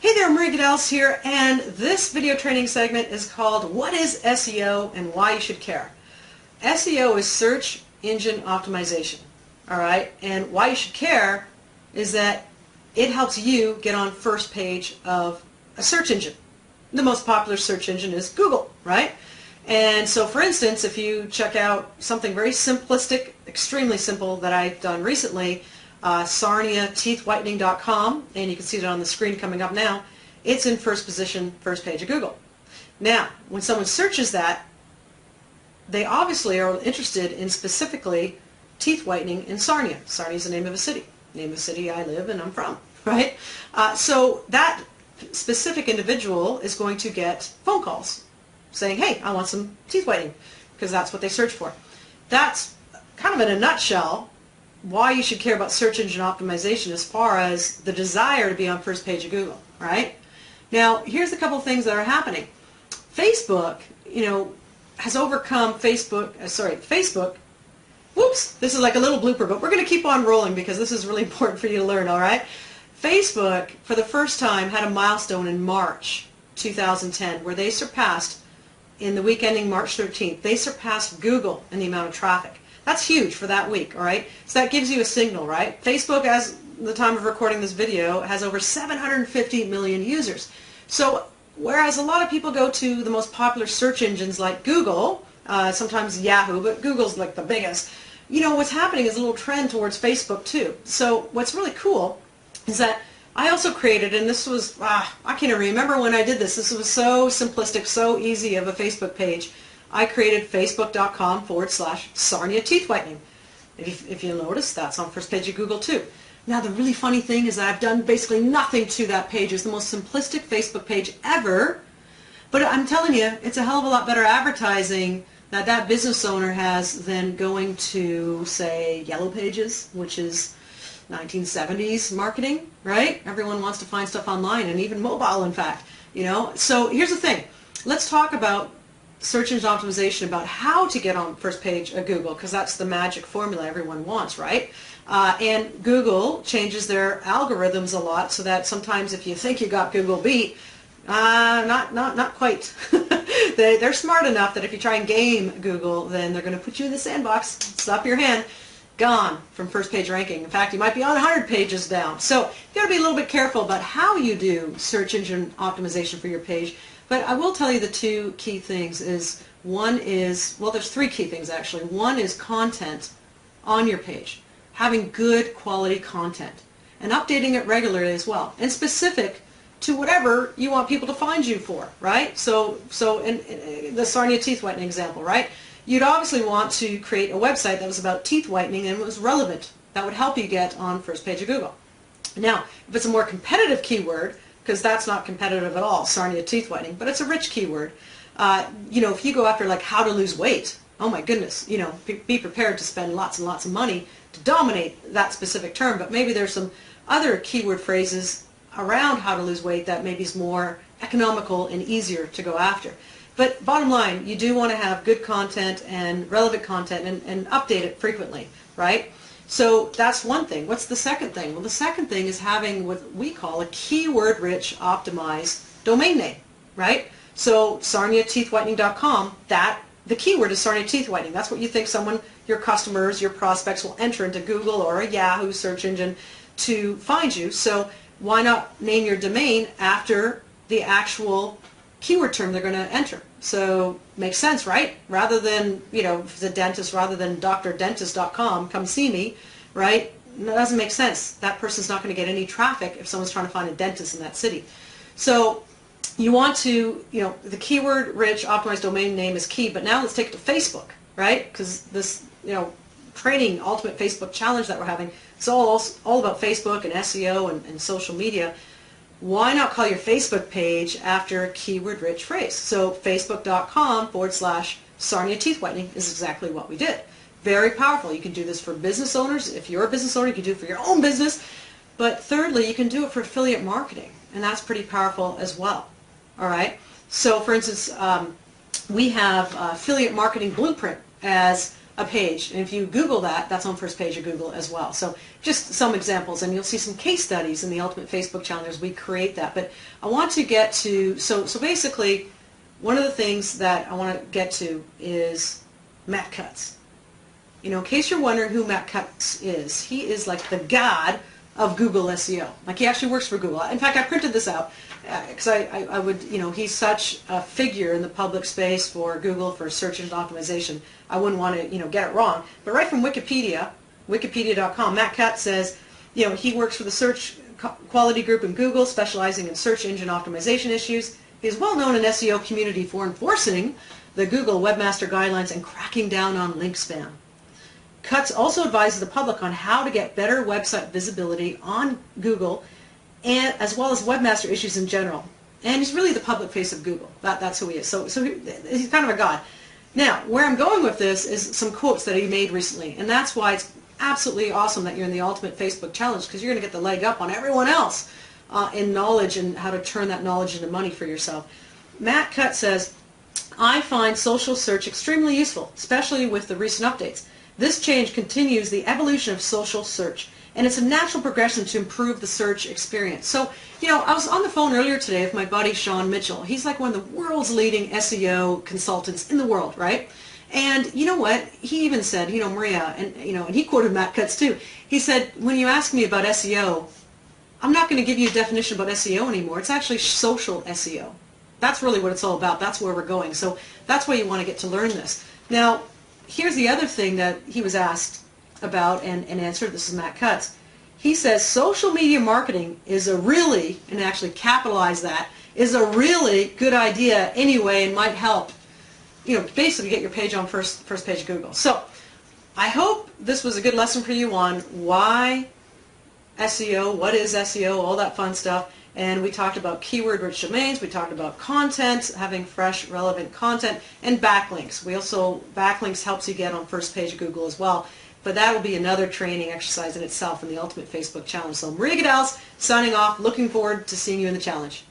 Hey there, Marie Gudelis here, and this video training segment is called What is SEO and Why You Should Care. SEO is search engine optimization, alright? And why you should care is that it helps you get on first page of a search engine. The most popular search engine is Google, right? And so for instance, if you check out something very simplistic, extremely simple that I've done recently, sarniateethwhitening.com, and you can see it on the screen coming up now, it's in first position, first page of Google. Now, when someone searches that, they obviously are interested in specifically teeth whitening in Sarnia. Sarnia is the name of a city I live and I'm from, right? So that specific individual is going to get phone calls saying, hey, I want some teeth whitening, because that's what they search for. That's kind of in a nutshell why you should care about search engine optimization as far as the desire to be on first page of Google, right? Now, here's a couple things that are happening. Facebook, has overcome Facebook, whoops, this is like a little blooper, but we're going to keep on rolling because this is really important for you to learn, all right? Facebook, for the first time, had a milestone in March 2010 where they surpassed, in the week ending March 13th, they surpassed Google in the amount of traffic. That's huge for that week, all right? So that gives you a signal, right? Facebook, as the time of recording this video, has over 750 million users. So whereas a lot of people go to the most popular search engines like Google, sometimes Yahoo, but Google's like the biggest, what's happening is a little trend towards Facebook too. So what's really cool is that I also created, and this was, I can't even remember when I did this. This was so simplistic, so easy of a Facebook page. I created facebook.com/Sarnia Teeth Whitening. If you'll notice, that's on first page of Google too. Now the really funny thing is that I've done basically nothing to that page. It's the most simplistic Facebook page ever, but I'm telling you, it's a hell of a lot better advertising that business owner has than going to, say, Yellow Pages, which is 1970s marketing, right? Everyone wants to find stuff online, and even mobile, in fact. So here's the thing. Let's talk about search engine optimization, about how to get on first page of Google, because that's the magic formula everyone wants, right? And Google changes their algorithms a lot, so that sometimes if you think you got Google beat, not quite. They're smart enough that if you try and game Google, then they're going to put you in the sandbox, slap your hand, gone from first page ranking. In fact, you might be on 100 pages down. So you've got to be a little bit careful about how you do search engine optimization for your page. But I will tell you the two key things is, one is, well, there's three key things actually. One is content on your page, having good quality content, and updating it regularly as well, and specific to whatever you want people to find you for, right? So in the Sarnia teeth whitening example, right? You'd obviously want to create a website that was about teeth whitening and was relevant. That would help you get on first page of Google. Now, if it's a more competitive keyword, because that's not competitive at all, Sarnia teeth whitening, but it's a rich keyword. If you go after like how to lose weight, oh my goodness, be prepared to spend lots and lots of money to dominate that specific term. But maybe there's some other keyword phrases around how to lose weight that maybe is more economical and easier to go after. But bottom line, you do want to have good content and relevant content and update it frequently, right? So that's one thing. What's the second thing? Well, the second thing is having what we call a keyword-rich optimized domain name, right? So sarniateethwhitening.com, the keyword is Sarnia Teeth Whitening. That's what you think your customers, your prospects will enter into Google or a Yahoo search engine to find you. So why not name your domain after the actual keyword term they're going to enter? So makes sense, right? Rather than, if it's a dentist, rather than drdentist.com, come see me, right? That doesn't make sense. That person's not going to get any traffic if someone's trying to find a dentist in that city. So you want to, the keyword-rich optimized domain name is key, but now let's take it to Facebook, right? Because this, training Ultimate Facebook Challenge that we're having, it's all about Facebook and SEO and social media. Why not call your Facebook page after a keyword-rich phrase? So facebook.com/Sarnia Teeth Whitening is exactly what we did. Very powerful. You can do this for business owners. If you're a business owner, you can do it for your own business. But thirdly, you can do it for affiliate marketing, and that's pretty powerful as well. All right? So for instance, we have Affiliate Marketing Blueprint as a page. And if you Google that, that's on first page of Google as well. So just some examples, and you'll see some case studies in the Ultimate Facebook Challenge as we create that. But I want to get to, so basically, one of the things that I want to get to is Matt Cutts. You know, in case you're wondering who Matt Cutts is, he is like the god of Google SEO. Like, he actually works for Google. In fact, I printed this out because I would, you know, he's such a figure in the public space for Google for search engine optimization. I wouldn't want to, you know, get it wrong. But right from Wikipedia, wikipedia.com, Matt Cutts says, you know, he works for the search quality group in Google, specializing in search engine optimization issues. He is well known in SEO community for enforcing the Google Webmaster Guidelines and cracking down on link spam. Cutts also advises the public on how to get better website visibility on Google, and as well as webmaster issues in general. And he's really the public face of Google. That's who he is. So he's kind of a god. Now, where I'm going with this is some quotes that he made recently, and that's why it's absolutely awesome that you're in the Ultimate Facebook Challenge, because you're going to get the leg up on everyone else in knowledge and how to turn that knowledge into money for yourself. Matt Cutts says, "I find social search extremely useful, especially with the recent updates. This change continues the evolution of social search, and it's a natural progression to improve the search experience." So, you know, I was on the phone earlier today with my buddy Sean Mitchell. He's like one of the world's leading SEO consultants in the world, right? And you know what? He even said, you know, Maria, and you know, and he quoted Matt Cutts too. He said, "When you ask me about SEO, I'm not going to give you a definition about SEO anymore. It's actually social SEO. That's really what it's all about. That's where we're going." So that's why you want to get to learn this. Now, here's the other thing that he was asked about and answered. This is Matt Cutts. He says, "Social media marketing is a really," and actually capitalize that, "is a really good idea anyway and might help, you know, basically get your page on first page of Google." So I hope this was a good lesson for you on why SEO, what is SEO, all that fun stuff. And we talked about keyword-rich domains, we talked about content, having fresh, relevant content, and backlinks. Backlinks helps you get on first page of Google as well. But that will be another training exercise in itself in the Ultimate Facebook Challenge. So Maria Gudelis signing off, looking forward to seeing you in the challenge.